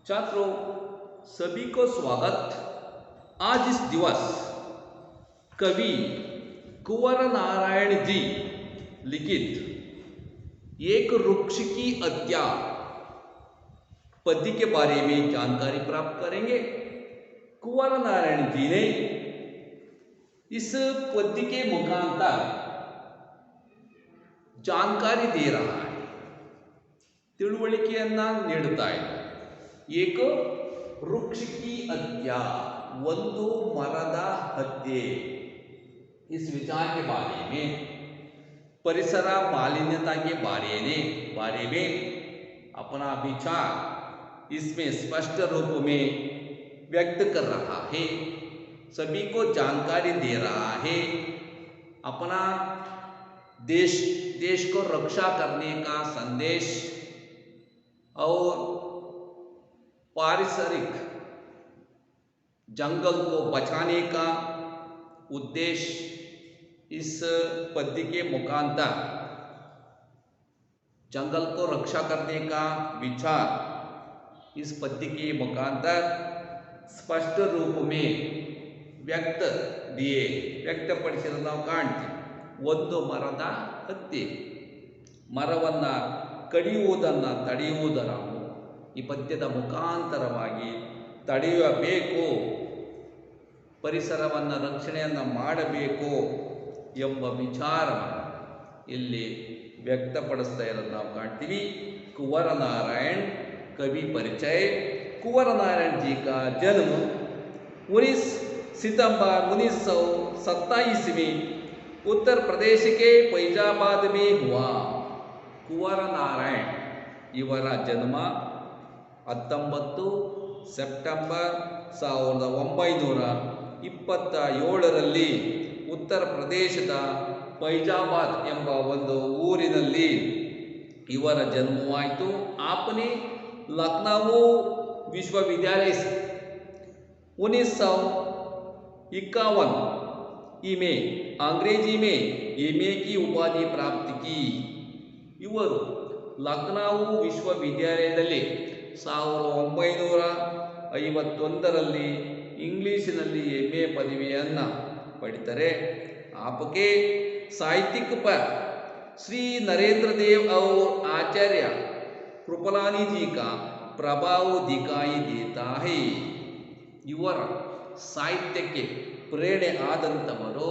छात्रों, सभी को स्वागत। आज इस दिवस कवि कुंवर नारायण जी लिखित एक वृक्ष की हत्या पद्य के बारे में जानकारी प्राप्त करेंगे। कुंवर नारायण जी ने इस पद्य के मुखांतर जानकारी दे रहा है, ತಿಳುವಳಿಕೆಯನ್ನ ನೀಡುತ್ತಾ ಇದೆ। एक वृक्ष की हत्या, ಒಂದು ಮರದ हत्ये, इस विचार के बारे में, परिसर मालिन्यता के बारे में अपना विचार इसमें स्पष्ट रूप में व्यक्त कर रहा है, सभी को जानकारी दे रहा है। अपना देश को रक्षा करने का संदेश और पारिसरिक जंगल को बचाने का उद्देश्य इस पद्य के मुखांतर, जंगल को रक्षा करने का विचार इस पद्य के मुखांतर स्पष्ट रूप में ವ್ಯಕ್ತಪಡಿಸಿದ ನಾವು ಕಾಣ್ತೀವಿ। ಒಂದು ಮರದ ಹತ್ಯೆ, ಮರವನ್ನು ಕಡಿಯುವುದನ್ನು ತಡೆಯುವುದರ ಈ ಪದ್ಯದ ಮುಖಾಂತರವಾಗಿ ತಡೆಯಬೇಕು, ಪರಿಸರವನ್ನು ರಕ್ಷಣೆಯನ್ನು ಮಾಡಬೇಕು ಎಂಬ ವಿಚಾರವನ್ನು ಇಲ್ಲಿ ವ್ಯಕ್ತಪಡಿಸ್ತಾ ಇರೋದು ನಾವು ಕಾಣ್ತೀವಿ। कुंवर नारायण कवि परिचय। कुंवर नारायण जी का जन्म 19 सितंबर 1927 में उत्तर प्रदेश के फैजाबाद में हुआ। कुंवर नारायण ಇವರ ಜನ್ಮ 19 ಸೆಪ್ಟೆಂಬರ್ 1927ರಲ್ಲಿ ಉತ್ತರ ಪ್ರದೇಶದ ಫೈಜಾಬಾದ್ ಎಂಬ ಒಂದು ಊರಿನಲ್ಲಿ ಇವರ ಜನ್ಮವಾಯಿತು। आपने लखनऊ विश्वविद्यालय से 1951 में अंग्रेजी में एमए की उपाधि प्राप्त की। इವರು ಲಕ್ನೌ ವಿಶ್ವವಿದ್ಯಾಲಯದಲ್ಲಿ 1951ರಲ್ಲಿ ಇಂಗ್ಲಿಷಿನಲ್ಲಿ ಎಂ.ಎ पदविಯನ್ನು पढ़ीತಾರೆ। आपके साहित्यिक पर श्री नरेंद्र देव और आचार्य कृपलानी जी का प्रभाव दिखाई देता है। ಇವರ ಸಾಹಿತ್ಯಕ್ಕೆ ಪ್ರೇರಣೆ ಆದಂಥವರು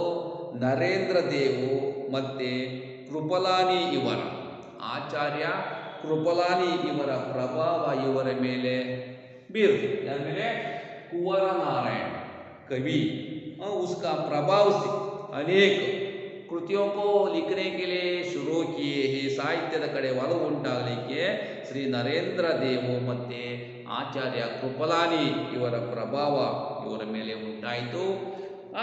ನರೇಂದ್ರ ದೇವು ಮತ್ತು ಕೃಪಲಾನಿ ಇವರ, ಆಚಾರ್ಯ कृपलानी ಇವರ प्रभाव ಇವರ ಮೇಲೆ ಬೀರುತ್ತೆ। यार मेरे कुंवर नारायण कवि उसका प्रभाव से अनेक कृतियों को लिखने के लिए शुरू किए हैं। ಸಾಹಿತ್ಯದ ಕಡೆ ಒಲವು ಉಂಟಾಗಲಿಕ್ಕೆ ಶ್ರೀ ನರೇಂದ್ರ ದೇವು ಮತ್ತು ಆಚಾರ್ಯ ಕೃಪಲಾನಿ ಇವರ ಪ್ರಭಾವ ಇವರ ಮೇಲೆ ಉಂಟಾಯಿತು।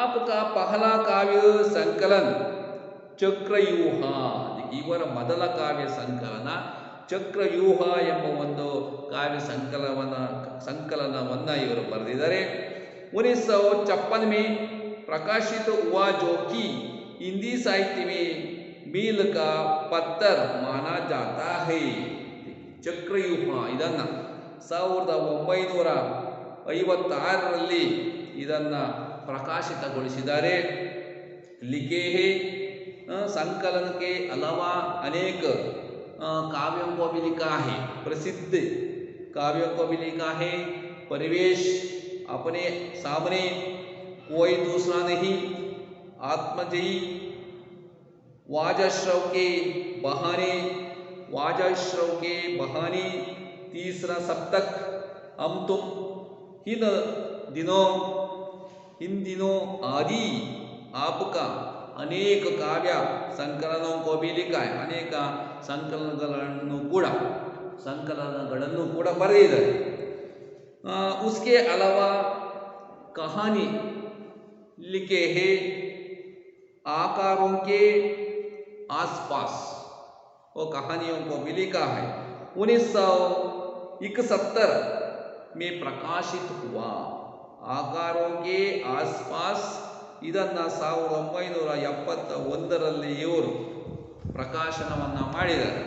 आपका पहला काव्य संकलन ಚಕ್ರವ್ಯೂಹ, ಇವರ ಮೊದಲ ಕಾವ್ಯ ಸಂಕಲನ ಚಕ್ರವ್ಯೂಹ ಎಂಬ ಒಂದು ಕಾವ್ಯ ಸಂಕಲನವನ್ನು ಇವರು ಬರೆದಿದ್ದಾರೆ। 1956 में प्रकाशित हुआ जो कि हिंदी साहित्य में मील का पत्थर माना जाता है। ಚಕ್ರವ್ಯೂಹ ಇದನ್ನು 1956ರಲ್ಲಿ ಇದನ್ನು ಪ್ರಕಾಶಿತಗೊಳಿಸಿದ್ದಾರೆ। लिखे हैं संकलन के अलावा अनेक काव्यों को भी लिखा है, प्रसिद्ध काव्यों को भी लिखा है। परिवेश, अपने सामने कोई दूसरा नहीं, आत्मजयी, वाजश्रव के बहाने, तीसरा सप्तक, हम तुम, इन दिनों आदि, आपका अनेक काव्य संकलनों को भी लिखा है। अनेक संकलनಗಳನ್ನು ಕೂಡ ಬರೆದಿದ್ದಾರೆ। उसके अलावा कहानी लिखे हैं आकारों के आसपास, वो कहानियों को भी लिखा है। 1971 में प्रकाशित हुआ आकारों के आसपास, ಇದನ್ನು 1971ರಲ್ಲಿ ಇವರು ಪ್ರಕಾಶನವನ್ನು ಮಾಡಿದ್ದಾರೆ।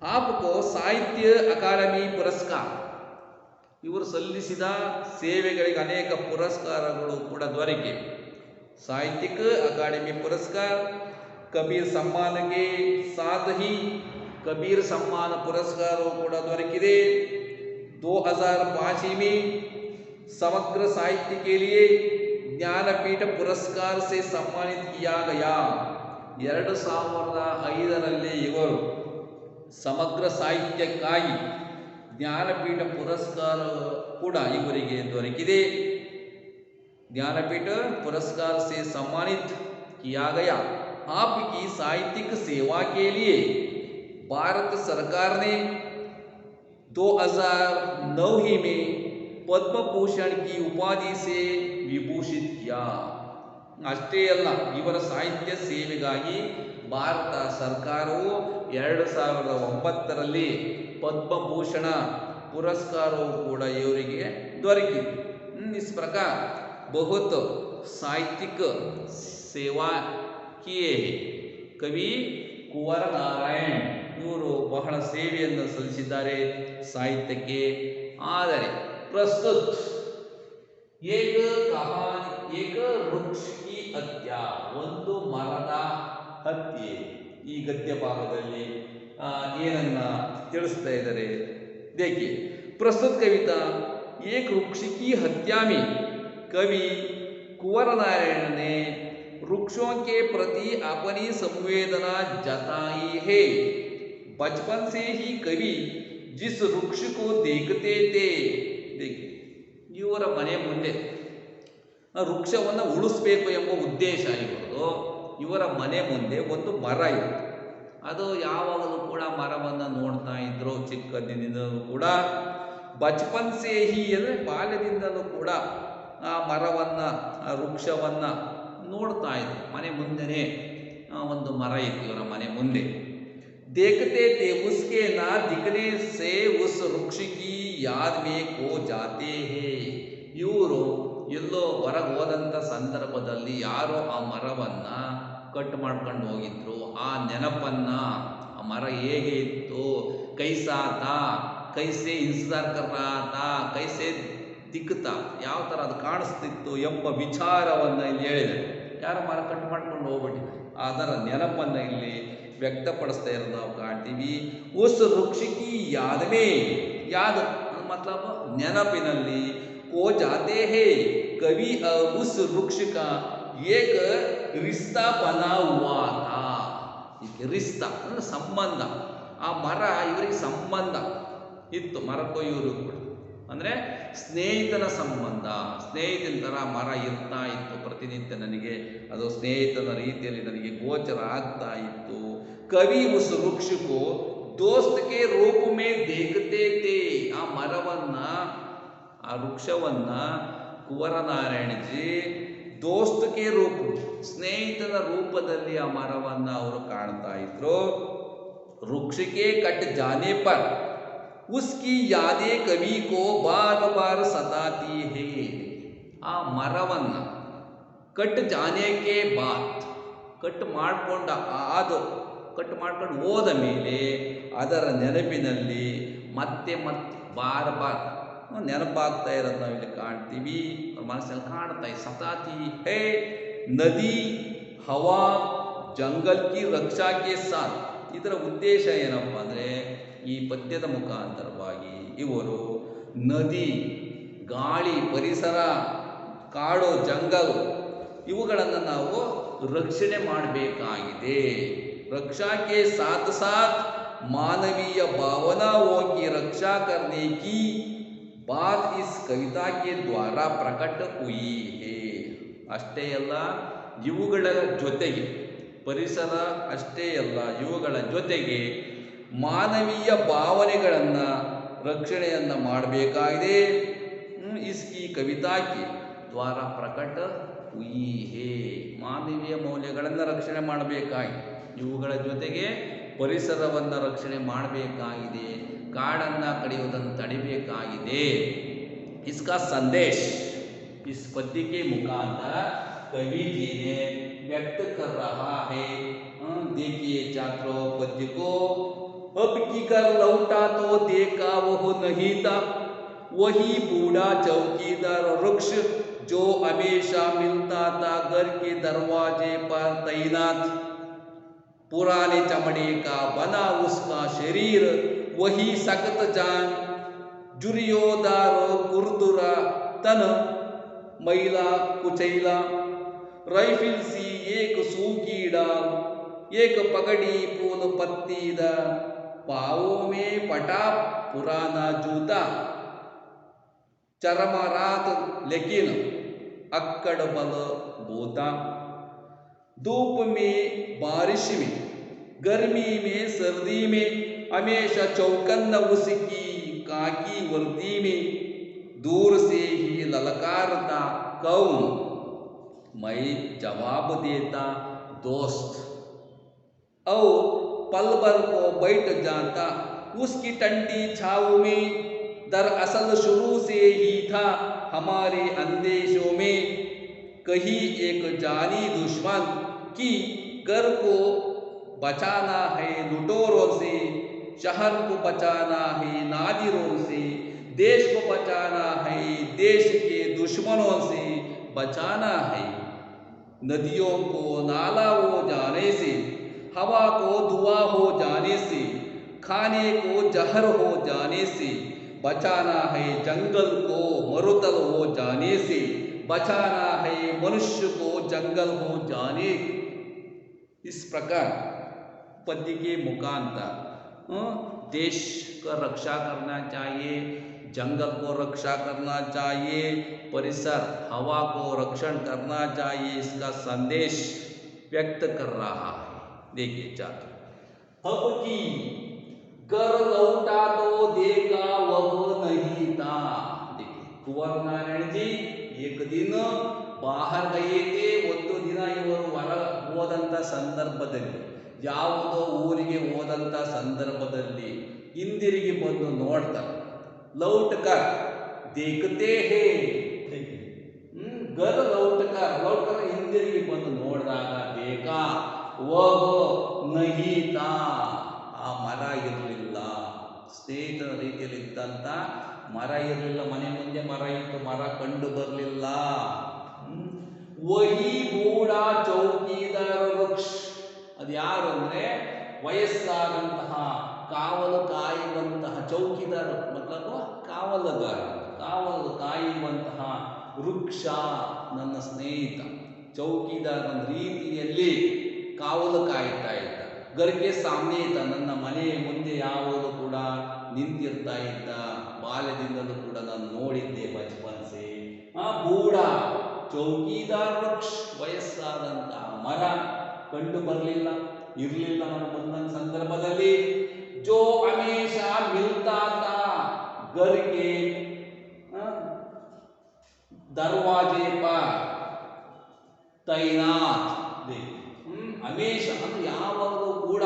आपको साहित्य अकादमी पुरस्कार ಇವರು ಸಲ್ಲಿಸಿದ ಸೇವೆಗಳಿಗೆ ಅನೇಕ ಪುರಸ್ಕಾರಗಳು ಕೂಡ ದೊರಕಿವೆ. ಸಾಹಿತ್ಯಿಕ ಅಕಾಡೆಮಿ ಪುರಸ್ಕಾರ, ಕಬೀರ್ ಸಮ್ಮಾನ್ಗೆ ಸಾಥ್ ಹಿ कबीर सम्मान पुरस्कारों ಕೂಡ ದೊರಕಿದೆ. 2005 में समग्र साहित्य के लिए ज्ञानपीठ पुरस्कार से सम्मानित किया गया. 2005ರಲ್ಲಿ ಇವರು ಸಮಗ್ರ ಸಾಹಿತ್ಯಕ್ಕಾಗಿ ಜ್ಞಾನಪೀಠ ಪುರಸ್ಕಾರ ಕೂಡ ಇವರಿಗೆ ದೊರಕಿದೆ. ज्ञानपीठ पुरस्कार से सम्मानित किया गया. आपकी साहित्यिक सेवा के लिए भारत सरकार ने 2009 ही में पद्म भूषण की उपाधि से विभूषित किया. ಅಷ್ಟೇ ಅಲ್ಲ, ಇವರ ಸಾಹಿತ್ಯ ಸೇವೆಗಾಗಿ ಭಾರತ ಸರ್ಕಾರವು 2009ರಲ್ಲಿ ಪದ್ಮಭೂಷಣ ಪುರಸ್ಕಾರವು ಕೂಡ ಇವರಿಗೆ ದೊರಕಿದೆ. इस प्रकार बहुत साहित्यिक सेवा किए कवि ಕುವರ ನಾರಾಯಣ್ ಇವರು ಬಹಳ ಸೇವೆಯನ್ನು ಸಲ್ಲಿಸಿದ್ದಾರೆ ಸಾಹಿತ್ಯಕ್ಕೆ. ಆದರೆ ಪ್ರಸ್ತುತ ಏಕ ಕಹಾನಿ ಏಕ ವೃಕ್ಷ ಕಿ ಹತ್ಯಾ, ಒಂದು ಮರದ ಹತ್ಯೆ, ಈ ಗದ್ಯ ಭಾಗದಲ್ಲಿ ಏನನ್ನ ತಿಳಿಸ್ತಾ ಇದ್ದಾರೆ देखिए. प्रस्तुत कविता एक वृक्ष की हत्या में कवि कुंवर नारायण ने वृक्षों के प्रति अपनी संवेदना जताई है. बचपन से ही कवि जिस वृक्ष को देखते थे, देखिए ಇವರ ಮನೆ ಮುಂದೆ ವೃಕ್ಷವನ್ನು ಉಳಿಸಬೇಕು ಎಂಬ ಉದ್ದೇಶ ಇರೋದು. ಇವರ ಮನೆ ಮುಂದೆ ಒಂದು ಮರ ಇದೆ. ಅದು ಯಾವಾಗಲೂ ಕೂಡ ಮರವನ್ನು ನೋಡ್ತಾ ಇದ್ರು. ಚಿಕ್ಕಂದಿನಿಂದಲೂ ಕೂಡ ಬಚ್ಪನ್ ಸೇ ಹಿ ಅಂದರೆ ಬಾಲ್ಯದಿಂದಲೂ ಕೂಡ ಆ ಮರವನ್ನು ಆ ವೃಕ್ಷವನ್ನು ನೋಡ್ತಾ ಇದ್ರು. ಮನೆ ಮುಂದೆನೇ ಒಂದು ಮರ ಇತ್ತು ಇವರ ಮನೆ ಮುಂದೆ. देखते थे उसके ना दिखने से उस वृक्ष की याद में खो जाते हैं. ಇವರು ಎಲ್ಲೋ ಹೊರಗೆ ಹೋದಂಥ ಸಂದರ್ಭದಲ್ಲಿ ಯಾರೋ ಆ ಮರವನ್ನ ಕಟ್ ಮಾಡ್ಕೊಂಡು ಹೋಗಿದ್ರು. ಆ ನೆನಪನ್ನ, ಆ ಮರ ಹೇಗೆ ಇತ್ತು, ಕೈಸಾತ ಕೈಸೆ ಇಂತಜಾರ್ ಕರ್ರಾತ ಕೈಸೆ ದಿಕ್ತಾ, ಯಾವ ಥರ ಅದು ಕಾಣಿಸ್ತಿತ್ತು ಎಂಬ ವಿಚಾರವನ್ನು ಇಲ್ಲಿ ಹೇಳಿದರು. ಯಾರು ಮರ ಕಟ್ ಮಾಡ್ಕೊಂಡು ಹೋಗ್ಬಿಟ್ಟಿದ್ದಾರೆ, ಅದರ ನೆನಪನ್ನು ಇಲ್ಲಿ ವ್ಯಕ್ತಪಡಿಸ್ತಾ ಇರೋದು ನಾವು ಕಾಣ್ತೀವಿ. ಉಸ್ ವೃಕ್ಷಕಿ ಯಾದಮೇ, ಯಾದ ಮತ್ಲಬ ನೆನಪಿನಲ್ಲಿ, ಕೋ ಜಾತೆ ಹೇ ಕವಿ ಉಸ್ ವೃಕ್ಷ ಕಾ ಏಕ ರಿಸ್ತಾ ಬನಾ ಹುವಾ ಥಾ. ರಿಸ್ತಾ ಅಂದರೆ ಸಂಬಂಧ, ಆ ಮರ ಇವರಿಗೆ ಸಂಬಂಧ ಇತ್ತು, ಮರಕ್ಕೂ ಇವರು ಕೂಡ ಅಂದರೆ ಸ್ನೇಹಿತನ ಸಂಬಂಧ. ಸ್ನೇಹಿತನ ಥರ ಮರ ಇರ್ತಾ ಇತ್ತು. ಪ್ರತಿನಿತ್ಯ ನನಗೆ ಅದು ಸ್ನೇಹಿತನ ರೀತಿಯಲ್ಲಿ ನನಗೆ ಗೋಚರ ಆಗ್ತಾ ಇತ್ತು. ಕವಿ ಉಸ್ ವೃಕ್ಷಕ್ಕೂ ದೋಸ್ತಕ್ಕೆ ರೂಪ ಮೇ ದೇಖತೆ ಥೇ. ಆ ಮರವನ್ನ, ಆ ವೃಕ್ಷವನ್ನ ಕುಂವರ ನಾರಾಯಣಜಿ ದೋಸ್ತಕ್ಕೆ ರೂಪ, ಸ್ನೇಹಿತನ ರೂಪದಲ್ಲಿ ಆ ಮರವನ್ನ ಅವರು ಕಾಣ್ತಾ ಇದ್ರು. ವೃಕ್ಷಕ್ಕೆ ಕಟ್ ಜಾನೆ ಪರ್ उसकी यादें कवि को बार बार सताती है. ಆ ಮರವನ್ನ ಕಟ್ ಜಾನೇಕೆ ಬಾತ್, ಕಟ್ ಮಾಡ್ಕೊಂಡ ಅದು ಕಟ್ ಮಾಡ್ಕೊಂಡು ಹೋದ ಮೇಲೆ ಅದರ ನೆನಪಿನಲ್ಲಿ ಮತ್ತೆ ಮತ್ತೆ ಬಾರ್ ಬಾರ್ ನೆನಪಾಗ್ತಾ ಇರೋದು ನಾವಿಲ್ಲಿ ಕಾಣ್ತೀವಿ. ಅವ್ರ ಮನಸ್ಸಲ್ಲಿ ಕಾಣ್ತಾ ಇದೆ. ಸತಾತಿ ಹೇ ನದಿ ಹವಾ ಜಂಗಲ್ ಕಿ ರಕ್ಷಾ ಕೆ ಸಾಥ್. ಇದರ ಉದ್ದೇಶ ಏನಪ್ಪ ಅಂದರೆ, ಈ ಪದ್ಯದ ಮುಖಾಂತರವಾಗಿ ಇವರು ನದಿ, ಗಾಳಿ, ಪರಿಸರ, ಕಾಡು, ಜಂಗಲ್ ಇವುಗಳನ್ನು ನಾವು ರಕ್ಷಣೆ ಮಾಡಬೇಕಾಗಿದೆ. ರಕ್ಷಾಕ್ಕೆ ಸಾಥ್ ಸಾಥ್ ಮಾನವೀಯ ಭಾವನಾओं की रक्षा करने की बात इस कविता के द्वारा प्रकट हुई है. ಅಷ್ಟೇ ಅಲ್ಲ, ಇವುಗಳ ಜೊತೆಗೆ ಪರಿಸರ ಅಷ್ಟೇ ಅಲ್ಲ, ಇವುಗಳ ಜೊತೆಗೆ ಮಾನವೀಯ ಭಾವನೆಗಳನ್ನು ರಕ್ಷಣೆಯನ್ನು ಮಾಡಬೇಕಾಗಿದೆ. ಇಸ್ಕಿ ಕವಿತಾಕ್ಕೆ ದ್ವಾರ ಪ್ರಕಟ ಹುಯಿ ಹೇ. ಮಾನವೀಯ ಮೌಲ್ಯಗಳನ್ನು ರಕ್ಷಣೆ ಮಾಡಬೇಕಾಗಿದೆ. ಇವುಗಳ ಜೊತೆಗೆ ಪರಿಸರವನ್ನು ರಕ್ಷಣೆ ಮಾಡಬೇಕಾಗಿದೆ. ಕಾಡನ್ನು ಕಡಿಯುವುದನ್ನು ತಡಿಬೇಕಾಗಿದೆ. ಇಸ್ಕಾ ಸಂದೇಶ इस पद्य के मुखांतर कवि जी ने व्यक्त कर रहा है. देखिए छात्रों, पद्य को अब की कर लौटा तो देखा वो नहीं था, वही बूढ़ा चौकीदार वृक्ष जो हमेशा मिलता था घर के दरवाजे पर तैनात, पुराने चमड़े का बना उसका शरीर, वही सख्त जान, जुरियोदार कुरदुरा तन, मैला कुचैला, राइफिल सी एक सूखी डाल, एक पगड़ी पून पत्तीदा, पाँवों में फटा पुराना जूता, चरम रात लेकिन अक्कड़ बल बोता, धूप में बारिश में गर्मी में सर्दी में हमेशा चौकन्न उसकी काकी वर्दी में, दूर से ही ललकारता कौन, मैं जवाब देता दोस्त, और पल भर को बैठ जाता उसकी ठंडी छाव में, दरअसल शुरू से ही था हमारे अंदेशों में, कहीं एक जानी दुश्मन की घर को बचाना है लुटेरों से, शहर को बचाना है नादिरों से, देश को बचाना है देश के दुश्मनों से, बचाना है नदियों को नाला हो जाने से, हवा को धुआं हो जाने से, खाने को जहर हो जाने से, बचाना है जंगल को मरुतल हो जाने से, बचाना है मनुष्य को जंगल हो जाने। इस प्रकार पद्य के मुखांतर देश का रक्षा करना चाहिए, जंगल को रक्षा करना चाहिए, परिसर हवा को रक्षण करना चाहिए, इसका संदेश व्यक्त कर रहा है। देखिए छात्र, अब की घर लौटा तो देखा वह नहीं था। देखिए कुंवर नारायण जी एक दिन बाहर गए थे, ಒಂದು ದಿನ ಇವರು ಹೊರ ಹೋದಂಥ ಸಂದರ್ಭದಲ್ಲಿ, ಯಾವುದೋ ಊರಿಗೆ ಹೋದಂಥ ಸಂದರ್ಭದಲ್ಲಿ ಹಿಂದಿರುಗಿ ಬಂದು ನೋಡ್ತಾರೆ, ಲೌಟ್ಕರ್ ದೇಖತೆ ಹೇ, ಗರ್ ಲೌಟ್ಕರ್ ಹಿಂದಿರುಗಿ ಬಂದು ನೋಡಿದಾಗ ದೇಖಾ ವಹ ನಹೀ ತಾ, ಆ ಮರ ಇರಲಿಲ್ಲ, ಸ್ನೇಹಿತರ ರೀತಿಯಲ್ಲಿ ಇದ್ದಂಥ ಮರ ಇರಲಿಲ್ಲ, ಮನೆ ಮುಂದೆ ಮರ ಇತ್ತು, ಮರ ಕಂಡು ಬರಲಿಲ್ಲ. ವಹಿ ಬೂಢ ಚೌಕಿದಾರ ವೃಕ್ಷ, ಅದು ಯಾರು ಅಂದರೆ ವಯಸ್ಸಾದಂತಹ ಕಾವಲು ಕಾಯುವಂತಹ ಚೌಕಿದಾರ, ಮತ್ಲಬ್ ಕಾವಲುಗಾರ, ಕಾವಲು ಕಾಯುವಂತಹ ವೃಕ್ಷ ನನ್ನ ಸ್ನೇಹಿತ. ಚೌಕಿದಾರನ ರೀತಿಯಲ್ಲಿ ಕಾವಲು ಕಾಯ್ತಾ ಇದ್ದ, ಗರ್ಗೆ ಸಾಮ್ನೆ ಇದ್ದ, ನನ್ನ ಮನೆಯ ಮುಂದೆ ಯಾವುದು ಕೂಡ ನಿಂತಿರ್ತಾ ಇದ್ದ, ಬಾಲ್ಯದಿಂದಲೂ ಕೂಡ ನಾನು ನೋಡಿದ್ದೆ ಬಚಪನ್ಸೆ. ಬೂಢ ಚೌಕಿದಾರ್ ವೃಕ್ಷ, ವಯಸ್ಸಾದಂತಹ ಮರ ಕಂಡು ಬರಲಿಲ್ಲ, ಇರಲಿಲ್ಲ ನಾನು ಬಂದ ಸಂದರ್ಭದಲ್ಲಿ. ಜೋ ಹಮೇಶ ಮಿಲ್ತಾ ತಾ ಗರ್ಗೆ ದರ್ವಾಜೆ ಪರ್ ತೈನಾತ್, ಹಮೇಶ ಅದು ಯಾವಾಗಲೂ ಕೂಡ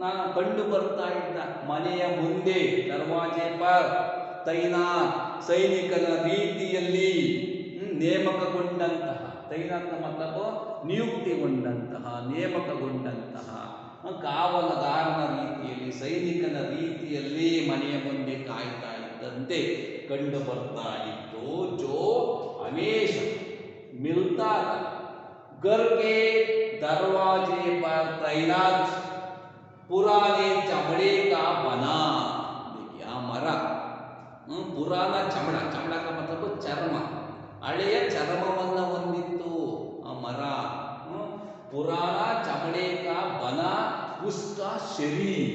ನಾನು ಕಂಡು ಬರ್ತಾ ಇದ್ದ, ಮನೆಯ ಮುಂದೆ ದರ್ವಾಜೆ ಪರ್ ತೈನಾತ್, ಸೈನಿಕನ ರೀತಿಯಲ್ಲಿ ನೇಮಕಗೊಂಡಂತಹ, ತೈನಾತ್ ಮತ್ತಲಬ್ ನಿಯುಕ್ತಿಗೊಂಡಂತಹ, ನೇಮಕಗೊಂಡಂತಹ ಕಾವಲುಗಾರನ ರೀತಿಯಲ್ಲಿ, ಸೈನಿಕನ ರೀತಿಯಲ್ಲಿ ಮನೆಯ ಮುಂದೆ ಕಾಯ್ತಾ ಇದ್ದಂತೆ ಕಂಡು ಬರ್ತಾ ಇತ್ತು. ಜೋ ಹಮೇಶ ಮಿಲ್ತಾ घर के दरवाजे पर तैनात पुराने चमड़े का बना। देखिए आ मरा पुराना चमड़ा, चमड़ा का मतलब चर्म, ಹಳೆಯ ಚರ್ಮವನ್ನು ಹೊಂದಿತ್ತು ಆ ಮರ. ಪುರಾಣ ಚಮಡೆ ಕಾ ಬನ ಉಸ್ಕಾ ಶರೀರ್,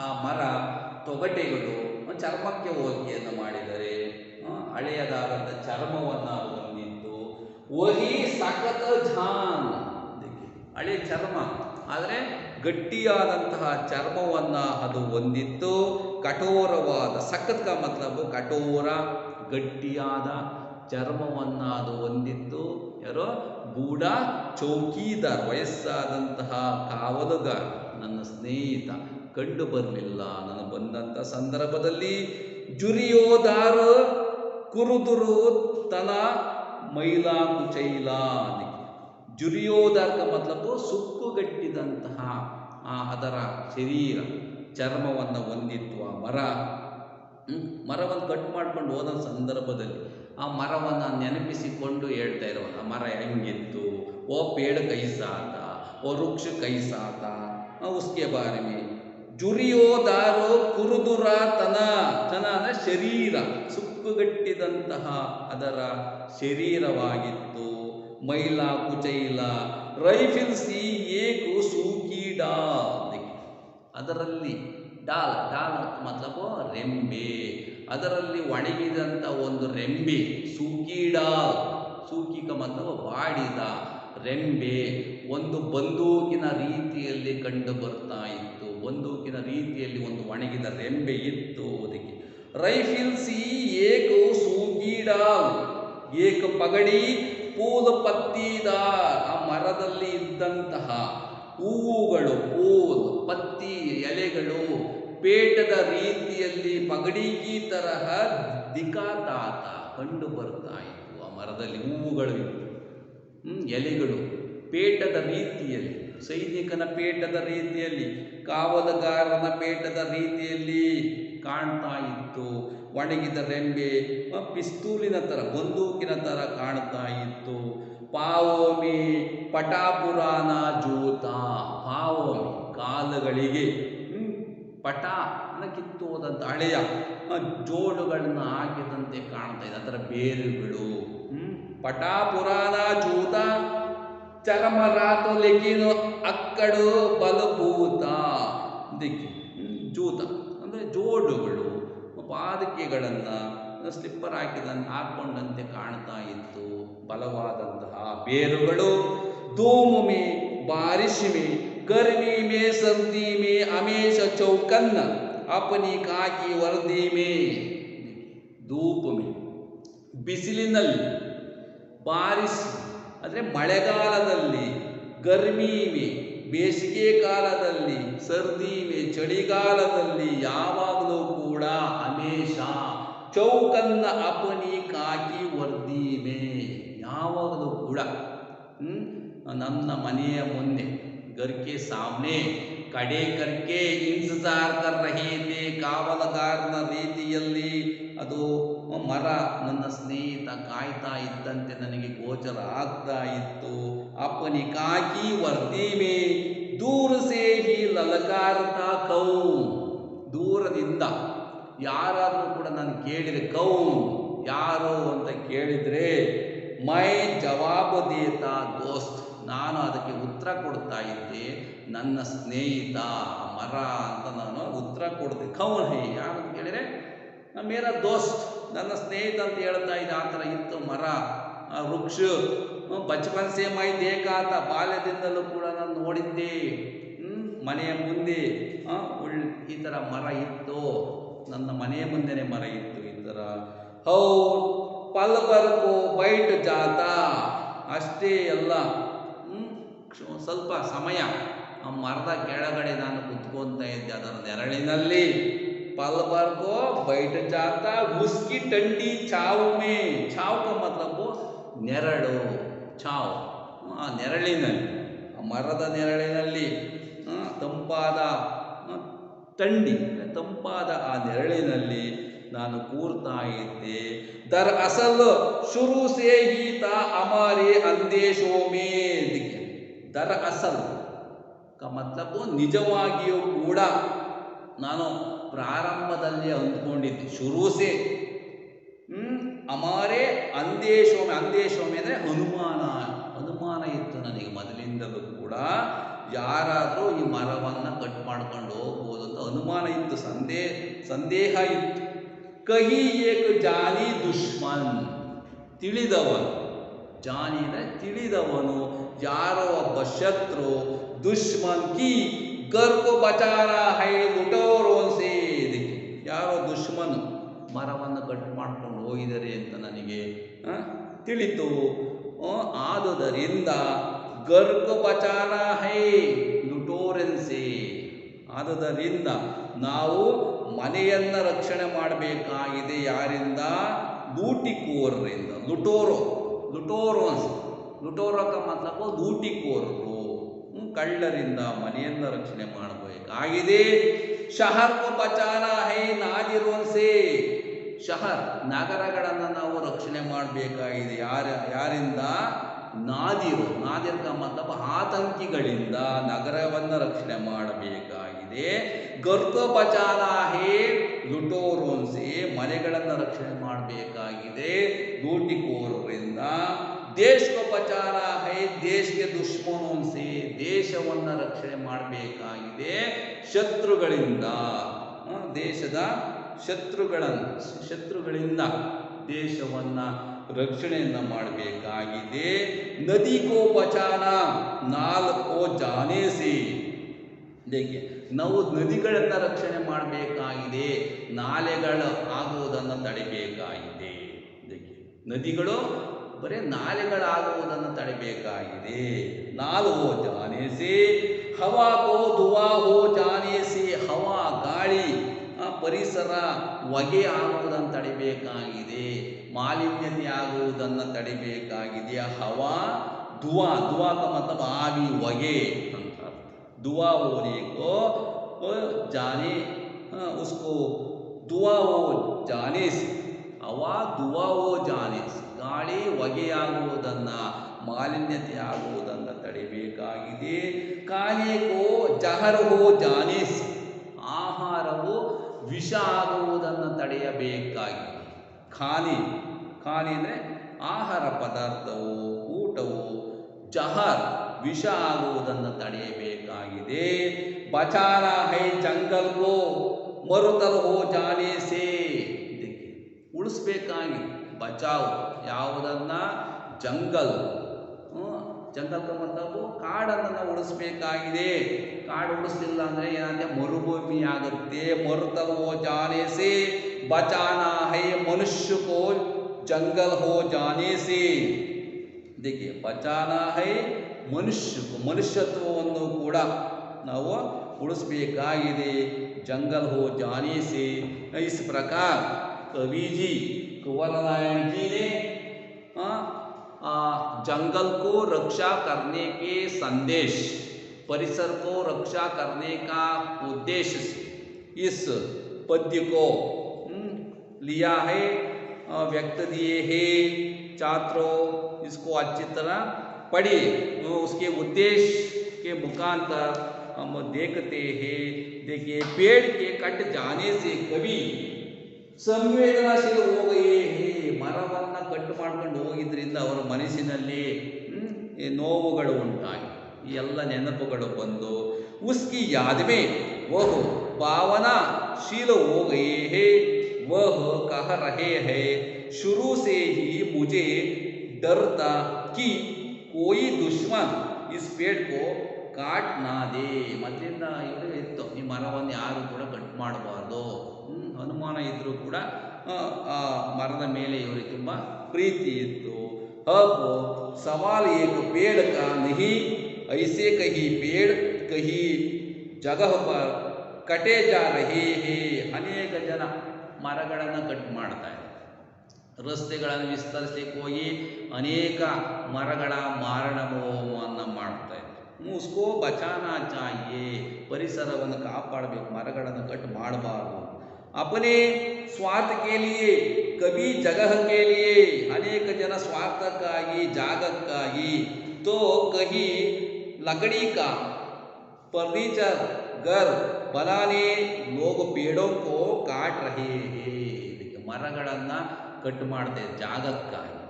ಆ ಮರ ತೊಗಟೆಗಳು ಚರ್ಮಕ್ಕೆ ಹೋಲಿಕೆಯನ್ನು ಮಾಡಿದರೆ ಹಳೆಯದಾದಂಥ ಚರ್ಮವನ್ನು ಹೊಂದಿತ್ತು. ವಹಿ ಸಖತ್ ಝಾನ್, ಹಳೆ ಚರ್ಮ ಆದರೆ ಗಟ್ಟಿಯಾದಂತಹ ಚರ್ಮವನ್ನು ಅದು ಹೊಂದಿತ್ತು. ಕಠೋರವಾದ, ಸಖತ್ ಕಾ ಮತ್ಲಬ್ ಕಠೋರ, ಗಟ್ಟಿಯಾದ ಚರ್ಮವನ್ನು ಅದು ಹೊಂದಿತ್ತು. ಯಾರೋ ಬೂಢ ಚೌಕಿದಾರ್, ವಯಸ್ಸಾದಂತಹ ಕಾವಲುಗಾರ, ನನ್ನ ಸ್ನೇಹಿತ ಕಂಡು ಬರಲಿಲ್ಲ ನಾನು ಬಂದಂಥ ಸಂದರ್ಭದಲ್ಲಿ. ಜುರಿಯೋದಾರ ಕುರುದುರು ತನ ಮೈಲಾ ಕುಚೈಲಾ. ಜುರಿಯೋದಾರ್ ಕ ಮತ್ಲಬ್ ಸುಕ್ಕುಗಟ್ಟಿದಂತಹ ಅದರ ಶರೀರ, ಚರ್ಮವನ್ನು ಹೊಂದಿತ್ತು ಆ ಮರ. ಮರವನ್ನು ಕಟ್ ಮಾಡ್ಕೊಂಡು ಹೋದ ಸಂದರ್ಭದಲ್ಲಿ ಆ ಮರವನ್ನು ನೆನಪಿಸಿಕೊಂಡು ಹೇಳ್ತಾ ಇರೋನು, ಆ ಮರ ಹೆಂಗಿತ್ತು, ಓ ಪೇड़ कैसा था, ಓ ವೃಕ್ಷ कैसा था, उसके बारे में ಜುರಿಯೋದಾರೋ ಕುರುದುರ ತನ ಅಂದರೆ ಶರೀರ, ಸುಕ್ಕುಗಟ್ಟಿದಂತಹ ಅದರ ಶರೀರವಾಗಿತ್ತು. ಮೈಲ ಕುಚೈಲ ರೈಫಿಲ್ ಸಿ ಏಕು ಸೂಕಿ ಡಾಲ್, ಅದರಲ್ಲಿ ಡಾಲ್ ಡಾಲ್ ಮತ್ಲಬ್ ರೆಂಬೆ, ಅದರಲ್ಲಿ ಒಣಗಿದಂಥ ಒಂದು ರೆಂಬೆ, ಸೂಕಿ ಡಾಲ್, ಸೂಕಿಕ ಮತ್ಲಬ್ ಬಾಡಿದ ರೆಂಬೆ ಒಂದು ಬಂದೂಕಿನ ರೀತಿಯಲ್ಲಿ ಕಂಡು ಬರ್ತಾ ಇತ್ತು. ಬಂದೂಕಿನ ರೀತಿಯಲ್ಲಿ ಒಂದು ಒಣಗಿದ ರೆಂಬೆ ಇತ್ತು ಅದಕ್ಕೆ. ರೈಫಿಲ್ ಸಿ ಏಕ ಸೂಕಿ ಡಾಲ್ ಏಕ ಪಗಡಿ ಪೂಲ ಪತ್ತಿದಾರ್, ಆ ಮರದಲ್ಲಿ ಇದ್ದಂತಹ ಹೂವುಗಳು, ಪೂಲ್ ಪತ್ತಿ ಎಲೆಗಳು ಪೇಟದ ರೀತಿಯಲ್ಲಿ ಪಗಡಿಗೆ ತರಹ ದಿಕಾತಾತ ಕಂಡು ಬರ್ತಾ ಇತ್ತು. ಆ ಮರದಲ್ಲಿ ಹೂವುಗಳು ಇತ್ತು, ಎಲೆಗಳು ಪೇಟದ ರೀತಿಯಲ್ಲಿ, ಸೈನಿಕನ ಪೇಟದ ರೀತಿಯಲ್ಲಿ, ಕಾವಲುಗಾರನ ಪೇಟದ ರೀತಿಯಲ್ಲಿ ಕಾಣ್ತಾ ಇತ್ತು. ಒಣಗಿದ ರೆಂಬೆ ಪಿಸ್ತೂಲಿನ ಥರ, ಬಂದೂಕಿನ ಥರ ಕಾಣ್ತಾ ಇತ್ತು. ಪಾವೋಮಿ ಪಟಾಪುರಾನ ಜೂತ, ಪಾವೋಮಿ ಕಾಲುಗಳಿಗೆ ಪಟ ಕಿತ್ತು ಹೋದಂಥ ಹಳೆಯ ಜೋಡುಗಳನ್ನು ಹಾಕಿದಂತೆ ಕಾಣ್ತಾ ಇದೆ, ಅದರ ಬೇರುಗಳು. ಪಟಾಪುರಾನ ಜೂತ ಚರಮರಾತು ಲೆಕಿನು ಅಕ್ಕಡು ಬಲಭೂತ, ದಿಕ್ಕಿ ಜೂತ ಅಂದರೆ ಜೋಡುಗಳು, ಪಾದಕೆಗಳನ್ನು ಸ್ಲಿಪ್ಪರ್ ಹಾಕೊಂಡಂತೆ ಕಾಣ್ತಾ ಇತ್ತು. ಬಲವಾದಂತಹ ಬೇರುಗಳು. ಧೂಮು ಮೇ ಬಾರಿಶ್ ಮೇ ಗರ್ಮಿ ಮೇ ಸರ್ದಿ ಮೇ ಹಮೇಶ ಚೌಕನ್ನ ಅಪನಿ ಕಾಕಿ ವರ್ದಿ ಮೇ, ಧೂಪ ಮೇ ಬಿಸಿಲಿನಲ್ಲಿ, ಬಾರಿಶ್ ಅಂದರೆ ಮಳೆಗಾಲದಲ್ಲಿ, ಗರ್ಮಿ ಮೇ ಬೇಸಿಗೆ ಕಾಲದಲ್ಲಿ, ಸರ್ದಿ ಮೇ ಚಳಿಗಾಲದಲ್ಲಿ, ಯಾವಾಗಲೂ ಕೂಡ ಹಮೇಶ ಚೌಕನ್ನ ಅಪನಿ ಕಾಕಿ ವರ್ದಿ ಮೇ, ಯಾವಾಗಲೂ ಕೂಡ ನನ್ನ ಮನೆಯ ಮುಂದೆ घर के सामने ಕಡೆ ಕರ್ಕೆ ಇಂತಜಾರ್ ಕರ್ ರಹೇ ಥೇ, ಕಾವಲುಗಾರನ ರೀತಿಯಲ್ಲಿ ಅದು ಮರ ನನ್ನ ಸ್ನೇಹಿತ ಕಾಯ್ತಾ ಇದ್ದಂತೆ ನನಗೆ ಗೋಚರ ಆಗ್ತಾ ಇತ್ತು. ಅಪ್ಪನಿ ಕಾಕಿ ವರ್ದಿ ಮೇ ದೂರ ಸೇ ಹಿ ಲಲಕಾರತ ಕೌ, ದೂರದಿಂದ ಯಾರಾದರೂ ಕೂಡ ನಾನು ಕೇಳಿದರೆ ಕೌ ಯಾರು ಅಂತ ಕೇಳಿದರೆ ಮೈ ಜವಾಬ್ ದೇತಾ ದೋಸ್ತ್, ನಾನು ಅದಕ್ಕೆ ಉತ್ತರ ಕೊಡ್ತಾ ಇದ್ದೆ, ನನ್ನ ಸ್ನೇಹಿತ ಮರ ಅಂತ ನಾನು ಉತ್ತರ ಕೊಡ್ತೀನಿ. ಕೌನ್ ಹೇ ಯಾರು ಅಂತ ಕೇಳಿದರೆ ಮೇರಾ ದೋಸ್ತ್, ನನ್ನ ಸ್ನೇಹಿತ ಅಂತ ಹೇಳ್ತಾ ಇದ್ದೆ. ಆ ಥರ ಇತ್ತು ಮರ, ವೃಕ್ಷ. ಬಚಪನ್ ಸೇ ಮೈ ದೇಖಾತ, ಬಾಲ್ಯದಿಂದಲೂ ಕೂಡ ನಾನು ನೋಡಿದ್ದೆ. ಮನೆಯ ಮುಂದೆ ಈ ಥರ ಮರ ಇತ್ತು, ನನ್ನ ಮನೆಯ ಮುಂದೆನೇ ಮರ ಇತ್ತು ಈ ಥರ. ಹೌ ಪಲ್ ಬರ್ಕೋ ಬೈಟ್ ಜಾತ, ಅಷ್ಟೇ ಅಲ್ಲ, ಸ್ವಲ್ಪ ಸಮಯ ಆ ಮರದ ಕೆಳಗಡೆ ನಾನು ಕುತ್ಕೊತಾ ಇದ್ದೆ, ಅದರ ನೆರಳಿನಲ್ಲಿ. ಪಲ್ ಬರ್ಕೋ ಬೈಟ್ ಜಾತ ಉಸ್ಕಿ ಟಂಡಿ ಛಾವು ಮೇ, ಛಾವು ಕ ಮತ್ಲಬ್ ನೆರಳು, ಛಾವು, ಆ ನೆರಳಿನಲ್ಲಿ, ಆ ಮರದ ನೆರಳಿನಲ್ಲಿ, ತಂಪಾದ ಟಂಡಿ, ತಂಪಾದ ಆ ನೆರಳಿನಲ್ಲಿ ನಾನು ಕೂರ್ತಾ ಇದ್ದೆ. ದರ್ ಅಸಲ್ ಶುರು ಸೇ ಹಿ ತಾ ಹಮಾರೆ ಅಂದೇಶೋ ಮೇ ದಿಕ್ಕೆ. ದರ್ ಅಸಲ್ ಕ ಮತ್ಲಬ್ ನಿಜವಾಗಿಯೂ ಕೂಡ ನಾನು ಪ್ರಾರಂಭದಲ್ಲಿ ಅಂದ್ಕೊಂಡಿದ್ದೆ. ಶುರುಸೆ ಹಮಾರೆ ಅಂದೇಶೋಮೆ, ಅಂದೇಶೋಮೆ ಅಂದರೆ ಅನುಮಾನ, ಅನುಮಾನ ಇತ್ತು ನನಗೆ ಮೊದಲಿಂದಲೂ ಕೂಡ. ಯಾರಾದರೂ ಈ ಮರವನ್ನು ಕಟ್ ಮಾಡ್ಕೊಂಡು ಹೋಗ್ಬೋದು ಅಂತ ಅನುಮಾನ ಇತ್ತು, ಸಂದೇಹ ಇತ್ತು. ಕಹಿ ಏಕ ಜಾನಿ ದುಶ್ಮನ್, ತಿಳಿದವನು, ಜಾನಿ ಅಂದರೆ ತಿಳಿದವನು, ಯಾರೋ ಒಬ್ಬ ಶತ್ರು, ದುಶ್ಮನ್ ಕಿ ಗರ್ಕು ಬಚಾರ ಹೈ ಲುಟೋರೋನ್ಸೆ, ಯಾರೋ ದುಶ್ಮನ್ ಮರವನ್ನು ಕಟ್ ಮಾಡ್ಕೊಂಡು ಹೋಗಿದ್ದಾರೆ ಅಂತ ನನಗೆ ತಿಳಿತು. ಆದುದರಿಂದ ಗರ್ಕು ಬಚಾರ ಹೈ ಲುಟೋರೆನ್ಸೆ, ಆದುದರಿಂದ ನಾವು ಮನೆಯನ್ನು ರಕ್ಷಣೆ ಮಾಡಬೇಕಾಗಿದೆ. ಯಾರಿಂದ? ಲೂಟಿಕೋರರಿಂದ. ಲುಟೋರೋನ್ಸ್, ಲುಟೋರಕ ಮತ್ಲಬ್ ಲೂಟಿಕೋರರು, ಕಳ್ಳರಿಂದ ಮನೆಯನ್ನು ರಕ್ಷಣೆ ಮಾಡಬೇಕಾಗಿದೆ. ಶಹರ್ ಕೋ ಬಚಾನಾ ಹೈ ನಾದಿರೋನ್ಸೆ, ಶಹರ್ ನಗರಗಳನ್ನು ನಾವು ರಕ್ಷಣೆ ಮಾಡಬೇಕಾಗಿದೆ. ಯಾರಿಂದ? ನಾದಿರ್ ಕಾ ಮತಲಬ್ ಆತಂಕಿಗಳಿಂದ ನಗರವನ್ನು ರಕ್ಷಣೆ ಮಾಡಬೇಕಾಗಿದೆ. ಘರ್ ಕೋ ಬಚಾನಾ ಹೇ ಲುಟೋರೋನ್ ಸೆ, ಮನೆಗಳನ್ನು ರಕ್ಷಣೆ ಮಾಡಬೇಕಾಗಿದೆ ಲೂಟಿಕೋರರಿಂದ. ದೇಶ ಕೋ ಬಚಾನಾ ಹೈ ದೇಶ್ ಕೆ ದುಶ್ಮನೋನ್ ಸೆ, ದೇಶವನ್ನು ರಕ್ಷಣೆ ಮಾಡಬೇಕಾಗಿದೆ ಶತ್ರುಗಳಿಂದ. ದೇಶದ ಶತ್ರುಗಳಿಂದ ದೇಶವನ್ನು ರಕ್ಷಣೆಯನ್ನು ಮಾಡಬೇಕಾಗಿದೆ. ನದಿ ಕೋ ಬಚಾನ ನಾಲ್ ಕೋ ಜಾನೆ ಸೆ, ದೇಖಿए ನಾವು ನದಿಗಳನ್ನು ರಕ್ಷಣೆ ಮಾಡಬೇಕಾಗಿದೆ, ನಾಲೆಗಳು ಆಗುವುದನ್ನು ತಡೆಯಬೇಕಾಗಿದೆ. ದೇಖಿए ನದಿಗಳು ಬರೀ ನಾಲೆಗಳಾಗುವುದನ್ನು ತಡೆಯಬೇಕಾಗಿದೆ. ನಾಲ್ ಹೋ ಜಾನೆ ಸೆ, ಹವಾ ಕೋ ಧುವಾ ಹೋ ಜಾನೆ ಸೆ, ಹವಾ ಗಾಳಿ ಪರಿಸರ ಹೊಗೆ ಆಗುವುದನ್ನು ತಡಿಬೇಕಾಗಿದೆ, ಮಾಲಿನ್ಯತೆ ಆಗುವುದನ್ನು ತಡಿಬೇಕಾಗಿದೆ. ಹವಾ ಧುವಾ का मतलब आवी ಹೊಗೆ ಅಂತ. ಧುವಾ ಹೋने को जाने, उसको ಧುವಾ हो जाने से, ಹವಾ ಧುವಾ हो जाने से, ಗಾಳಿ ಹೊಗೆಯಾಗುವುದನ್ನು ಮಾಲಿನ್ಯತೆ ಆಗುವುದನ್ನು ತಡಿಬೇಕಾಗಿದೆ. ಖಾನೆ ಕೋ ಜಹರ್ ಹೋ ಜಾನೆ से, ಆಹಾರವು ವಿಷ ಆಗುವುದನ್ನು ತಡೆಯಬೇಕಾಗಿದೆ. ಖಾನೆ ಅಂದರೆ ಆಹಾರ ಪದಾರ್ಥವು, ಊಟವು ಜಹರ್ ವಿಷ ಆಗುವುದನ್ನು ತಡೆಯಬೇಕಾಗಿದೆ. ಬಚಾನಾ ಹೈ ಜಂಗಲ್ ಕೋ ಮರುತಲ್ ಹೋ ಜಾನೆ ಸೆ, ಉಳಿಸ್ಬೇಕಾಗಿದೆ. ಬಚಾವ್ ಯಾವುದನ್ನ? ಜಂಗಲ್ का मतलब ಕಾಡನ್ನು ನಾವು ಉಳಿಸ್ಬೇಕಾಗಿದೆ. ಕಾಡು ಉಳಿಸಲಿಲ್ಲ ಅಂದರೆ ಏನಂದ್ರೆ ಮರುಭೂಮಿ ಆಗುತ್ತೆ. ಮರುತಲ್ ಹೋ ಜಾನೆ ಸೆ ಬಚಾನಾ ಹೈ ಮನುಷ್ಯ ಕೋ ಜಂಗಲ್ ಹೋ ಜಾನೆ ಸೆ. देखिए ಬಚಾನಾ ಹೈ ಮನುಷ್ಯತ್ವವನ್ನು ಕೂಡ ನಾವು ಉಳಿಸಬೇಕಾಗಿದೆ ಜಂಗಲ್ ಹೋ ಜಾನೆ ಸೆ. इस प्रकार कवि जी कुंवर नारायण जी ने जंगल को रक्षा करने के संदेश, परिसर को रक्षा करने का उद्देश्य से इस पद्य को लिया है, व्यक्त दिए हैं। छात्रों इसको अच्छी तरह पढ़िए, उसके उद्देश्य के मुखांतर हम देखते हैं। देखिए पेड़ के कट जाने से कवि ಸಂವೇದನಾಶೀಲ ಹೋಗೇ, ಮರವನ್ನು ಕಟ್ಟು ಮಾಡ್ಕೊಂಡು ಹೋಗಿದ್ದರಿಂದ ಅವರ ಮನಸ್ಸಿನಲ್ಲಿ ನೋವುಗಳು ಉಂಟಾಗಿ ಈ ಎಲ್ಲ ನೆನಪುಗಳು ಬಂದು ಉಸ್ಕಿ ಯಾದ್ ಮೇ ವಹ ಭಾವನಾಶೀಲ ಹೋ ಗಯೇ ಹೇ, ವಹ ಕಹ ರಹೇ ಹೈ ಶುರು ಸೇ ಹಿ ಮುझे डरता कि कोई दुश्मन इस पेड़ को ಕಾಟ್ ನಾದೆ. ಮೊದಲಿಂದ ಇವರು ಇತ್ತು, ಈ ಮರವನ್ನು ಯಾರು ಕೂಡ ಕಟ್ ಮಾಡಬಾರ್ದು, ಅನುಮಾನ ಇದ್ದರೂ ಕೂಡ ಆ ಮರದ ಮೇಲೆ ಇವರಿಗೆ ತುಂಬ ಪ್ರೀತಿ ಇತ್ತು. अब सवाल एक पेड़ का नहीं, ऐसे कहीं पेड़ कहीं जगह पर कटे जा रहे हैं. ಅನೇಕ ಜನ ಮರಗಳನ್ನು ಕಟ್ ಮಾಡ್ತಾ ಇದ್ದಾರೆ, ರಸ್ತೆಗಳನ್ನು ವಿಸ್ತರಿಸಲಿಕ್ಕೆ ಹೋಗಿ ಅನೇಕ ಮರಗಳ ಮಾರಣವನ್ನು ಮಾಡ್ತಾ ಇದ್ದಾರೆ. उसको बचाना चाहिए, ಪರಿಸರವನ್ನು ಕಾಪಾಡಬೇಕು, ಮರಗಳನ್ನು ಕಟ್ ಮಾಡಬಾರದು. अपने स्वार्थ के लिए कभी जगह के लिए, अनेक जन स्वार्थक्काಗಿ ಜಾಗಕ್ಕಾಗಿ, तो कहीं लकड़ी का फर्नीचर घर बनाने लोग पेड़ों को काट रहे हैं. ಮರಗಳನ್ನು ಕಟ್ ಮಾಡ್ತಾರೆ ಜಾಗಕ್ಕಾಗಿ,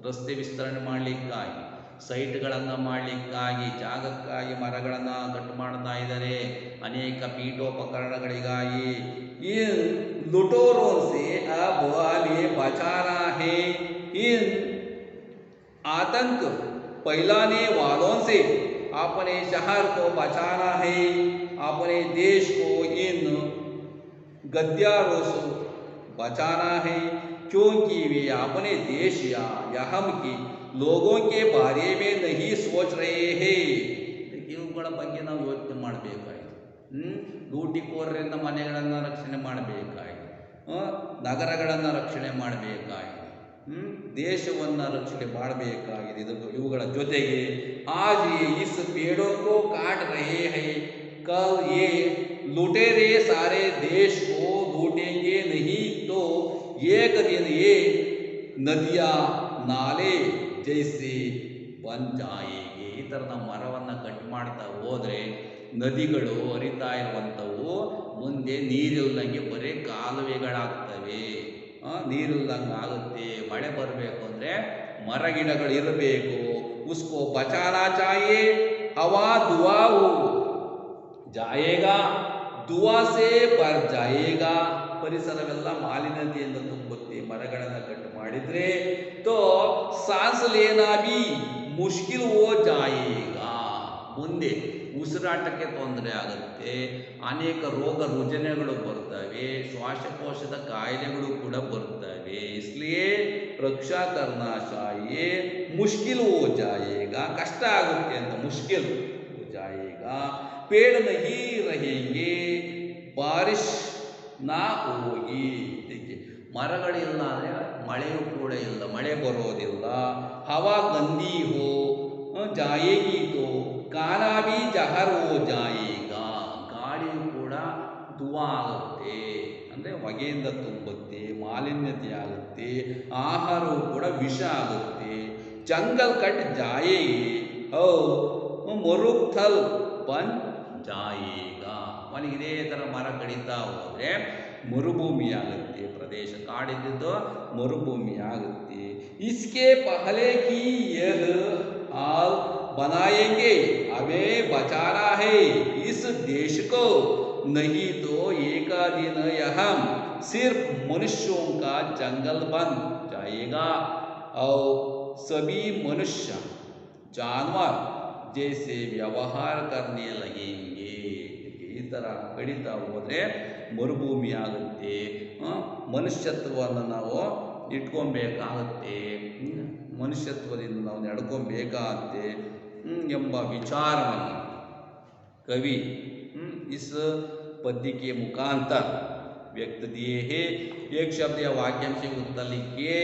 ರಸ್ತೆ ವಿಸ್ತರಣೆ ಮಾಡಲಿಕ್ಕಾಗಿ, ಸೈಟ್ಗಳನ್ನು ಮಾಡಲಿಕ್ಕಾಗಿ, ಜಾಗಕ್ಕಾಗಿ ಮರಗಳನ್ನು ಕಟ್ ಮಾಡ್ತಾ ಇದ್ದಾರೆ, ಅನೇಕ ಪೀಠೋಪಕರಣಗಳಿಗಾಗಿ. इन लुटोरों से अब हमें बचाना है, इन आतंक फैलाने वालों से अपने शहर को बचाना है, अपने देश को इन गद्दारों से बचाना है, क्योंकि वे अपने देश या यहाँ के लोगों के बारे में नहीं सोच रहे हैं. ಇವುಗಳ ಬಗ್ಗೆ ನಾವು ಯೋಚನೆ ಮಾಡಬೇಕಾಗಿದೆ. ಲೂಟಿಕೋರರಿಂದ ಮನೆಗಳನ್ನು ರಕ್ಷಣೆ ಮಾಡಬೇಕಾಗಿದೆ, ನಗರಗಳನ್ನು ರಕ್ಷಣೆ ಮಾಡಬೇಕಾಗಿದೆ, ದೇಶವನ್ನು ರಕ್ಷಣೆ ಮಾಡಬೇಕಾಗಿದೆ. ಇವುಗಳ ಜೊತೆಗೆ आज ये इस पेड़ों को काट रहे हैं, कल ये लुटेरे सारे देश को लूटेंगे नहीं, तो एक दिन ये ನದಿಯ ನಾಲೆ ಜೈಸಿ ಬನ್ ಜಾಯೇಗೆ. ಈ ಥರ ನಾವು ಮರವನ್ನು ಕಟ್ ಮಾಡ್ತಾ ಹೋದರೆ ನದಿಗಳು ಹರಿತಾ ಇರುವಂಥವು ಮುಂದೆ ನೀರಿಲ್ದಂಗೆ ಬರೀ ಕಾಲುವೆಗಳಾಗ್ತವೆ. ನೀರಿಲ್ದಂಗೆ ಆಗುತ್ತೆ. ಮಳೆ ಬರಬೇಕು ಅಂದರೆ ಮರ ಗಿಡಗಳು ಇರಬೇಕು. ಉಸ್ಕೋ ಬಚಾನಾ ಚಾಹಿಯೇ. ಹವಾ ದುವಾ ಹೋ ಜಾಯೇಗಾ, ದುವಾ ಸೇ ಬರ್ ಜಾಯೇಗಾ. ಪರಿಸರವೆಲ್ಲ ಮಾಲಿನ್ಯತೆಯಿಂದ ತುಂಬುತ್ತೆ. ಮರಗಳನ್ನು ಕಟ್ಟು ಮಾಡಿದರೆ ತೋ ಸಾಸ್ ಲೇನಾ ಬಿ ಮುಷ್ಕಿಲ್ ಹೋ ಜಾಯೇಗಾ. ಮುಂದೆ ಉಸಿರಾಟಕ್ಕೆ ತೊಂದರೆ ಆಗುತ್ತೆ. ಅನೇಕ ರೋಗ ರುಜಿನಗಳು ಬರ್ತವೆ. ಶ್ವಾಸಕೋಶದ ಕಾಯಿಲೆಗಳು ಕೂಡ ಬರ್ತವೆ. ಇಸ್ಲಿಯೇ ರಕ್ಷಾ ಕರ್ನಾ ಚಾಹಿಯೇ. ಮುಷ್ಕಿಲ್ ಹೋ ಜಾಯೇಗಾ, ಕಷ್ಟ ಆಗುತ್ತೆ ಅಂತ. ಮುಷ್ಕಿಲ್ ಹೋ ಜಾಯೇಗಾ. ಪೇड़ नहीं रहेंगे, ಬಾರಿಶ್ ನಾ ಹೋಗಿ. ಮರಗಳಿಲ್ಲ ಅಂದರೆ ಮಳೆಯೂ ಕೂಡ ಇಲ್ಲ, ಮಳೆ ಬರೋದಿಲ್ಲ. ಹವಾ ಗಂದಿ ಹೋ ಜಾಯೇಗಿ ತೋ ಕಾನಾ ಬಿ ಜಹರ್ ಹೋ ಜಾಯೇಗಾ. ಗಾಳಿಯೂ ಕೂಡ ದುವಾ ಆಗುತ್ತೆ, ಅಂದರೆ ಹೊಗೆಯಿಂದ ತುಂಬುತ್ತೆ, ಮಾಲಿನ್ಯತೆ ಆಗುತ್ತೆ. ಆಹಾರವೂ ಕೂಡ ವಿಷ ಆಗುತ್ತೆ. ಜಂಗಲ್ ಕಟ್ ಜಾಯೇಗಿ ಹೋ ಮರುಥಲ್ ಬನ್ ಜಾಯೇಗಾ. ಅವನಿಗೆ ಇದೇ ಥರ ಮರ ಕಡಿತಾ ಹೋದರೆ ಮರುಭೂಮಿ ಆಗುತ್ತೆ. ಪ್ರದೇಶ ಕಾಡಿದ್ದು ಮರುಭೂಮಿ ಆಗುತ್ತೆ. ಇಸ್ಕೆ ಪಹಲೆ ಕಿ ಯಹ ಹಾಲ್ बनाएंगे, हमें बचाना है इस देश को, नहीं तो एक दिन यह सिर्फ मनुष्यों का जंगल बन जाएगा और सभी मनुष्य जानवर जैसे व्यवहार करने लगेंगे. ಈ ಥರ ಕಡಿತಾ ಹೋದರೆ ಮರುಭೂಮಿ ಆಗುತ್ತೆ. ಮನುಷ್ಯತ್ವವನ್ನು ನಾವು ಇಟ್ಕೊಬೇಕಾಗುತ್ತೆ. ಮನುಷ್ಯತ್ವದಿಂದ ನಾವು ನಡ್ಕೊಬೇಕಾಗತ್ತೆ ಎಂಬ ವಿಚಾರವನ್ನು कवि इस पद्य के मुखांतर व्यक्त दिए हैं. एक शब्द या वाक्यांश से उत्तर लिखिए.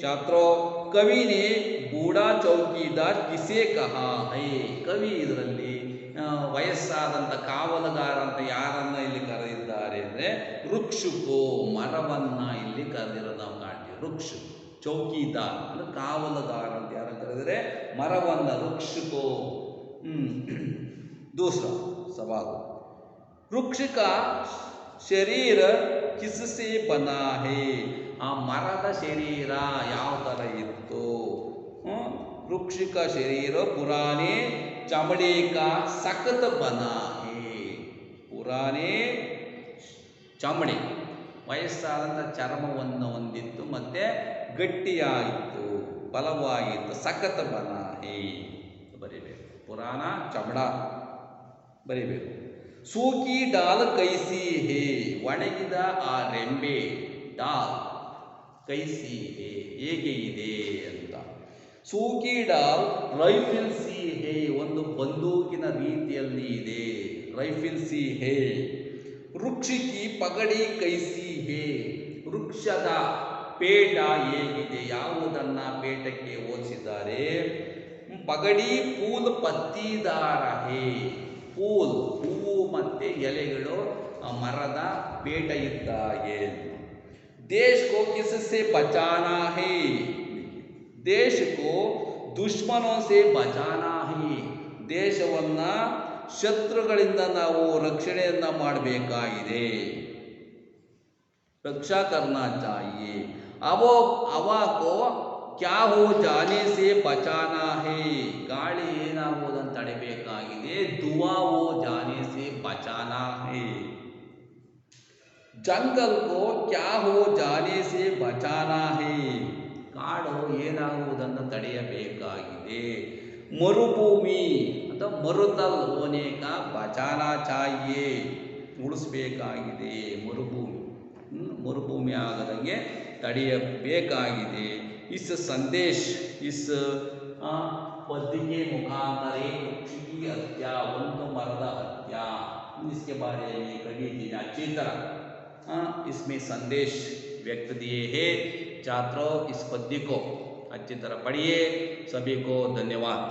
छात्रों, कवि ने बूढ़ा चौकीदार किसे कहा है? कवि ಇದರಲ್ಲಿ ವಯಸ್ಸಾದಂಥ ಕಾವಲುಗಾರ ಅಂತ ಯಾರನ್ನ ಇಲ್ಲಿ ಕರೆದಿದ್ದಾರೆ ಅಂದರೆ ವೃಕ್ಷಕೋ, ಮರವನ್ನ ಇಲ್ಲಿ ಕರೆದಿರೋದು ನಾವು ಕಾಣ್ತೀವಿ. ವೃಕ್ಷ ಚೌಕಿದಾರ್ ಅಂದರೆ ಕಾವಲುಗಾರ ಅಂತ ಯಾರನ್ನು ಕರೆದರೆ ಮರವನ್ನ ವೃಕ್ಷಕೋ. दूसरा सवाल, वृक्ष का शरीर किससे बना है? ಆ ಮರದ ಶರೀರ ಯಾವ ಥರ ಇತ್ತು? वृक्ष का शरीर पुराने चमड़े का सख्त बना है. पुराने ಚಮಡೆ, ವಯಸ್ಸಾದಂಥ ಚರ್ಮವನ್ನು ಹೊಂದಿತ್ತು ಮತ್ತು ಗಟ್ಟಿಯಾಗಿತ್ತು, ಬಲವಾಗಿತ್ತು. ಸಖತ್ ಬನ ಹೇ ಬರೀಬೇಕು. ಪುರಾಣ ಚಮಡ ಬರೀಬೇಕು. ಸೂಕಿ ಡಾಲ್ ಕೈಸಿ ಹೇ, ಒಣಗಿದ ಆ ರೆಂಬೆ ಡಾಲ್ ಕೈಸಿ ಹೇ ಹೇಗೆ ಇದೆ ಅಂತ. ಸೂಕಿ ಡಾಲ್ ರೈಫಿಲ್ ಸಿ ಹೇ, ಒಂದು ಬಂದೂಕಿನ ರೀತಿಯಲ್ಲಿ ಇದೆ. ರೈಫಿಲ್ ಸಿ ಹೇ. ವೃಕ್ಷ ಕಿ ಪಗಡಿ ಕೈಸಿ ಹೇ, ವೃಕ್ಷದ ಪೇಟ ಹೇಗಿದೆ, ಯಾವುದನ್ನು ಪೇಟಕ್ಕೆ ಹೋಲಿಸಿದ್ದಾರೆ? ಪಗಡಿ ಪೂಲ್ ಪತ್ತಿದಾರ ಹೇ, ಪೂಲ್ ಹೂವು ಮತ್ತು ಎಲೆಗಳು ಮರದ ಪೇಟ ಇದ್ದಾಗೆ. ದೇಶ ಕೋ ಕಿಸಸೆ ಬಚಾನಾ ಹೇ, ದೇಶ ಕೋ ದುಶ್ಮನೋ ಸೆ ಬಚಾನಾ ಹೇ, ದೇಶವನ್ನು ಶತ್ರುಗಳಿಂದ ನಾವು ರಕ್ಷಣೆಯನ್ನು ಮಾಡಬೇಕಾಗಿದೆ. ರಕ್ಷಾ ಕರ್ನಾ ಚಾಹಿಯೇ. ಅವೋ ಕ್ಯಾ ಹೋ ಜಾನೆ ಸೆ ಬಚಾನಾ ಹೇ, ಗಾಳಿ ಏನಾಗುವುದನ್ನು ತಡೆಯಬೇಕಾಗಿದೆ. ದುವಾ ಹೋ ಜಾನೆ ಸೆ ಬಚಾನಾ ಹೇ. ಜಂಗಲ್ ಕೋ ಕ್ಯಾ ಹೋ ಜಾನೆ ಸೆ ಬಚಾನಾ ಹೇ, ಕಾಡು ಏನಾಗುವುದನ್ನು ತಡೆಯಬೇಕಾಗಿದೆ. ಮರುಭೂಮಿ ಅಥವಾ ಮರುತಲ್ ಹೋನೆ ಕಾ ಬಚಾನಾ ಚಾಹಿಯೇ, ಉಳಿಸಬೇಕಾಗಿದೆ. ಮರುಭೂಮಿ ಆಗದಂಗೆ ತಡೆಯಬೇಕಾಗಿದೆ. इस संदेश, इस पद्य के मुखांतर एक वृक्ष की हत्या, ಒಂದು ಮರದ हत्या, इसके बारे में कवि जी ने अच्छी तरह इसमें संदेश व्यक्त दिए हैं. छात्रों, इस पद्य को अच्छी तरह पढ़िए. सभी को धन्यवाद.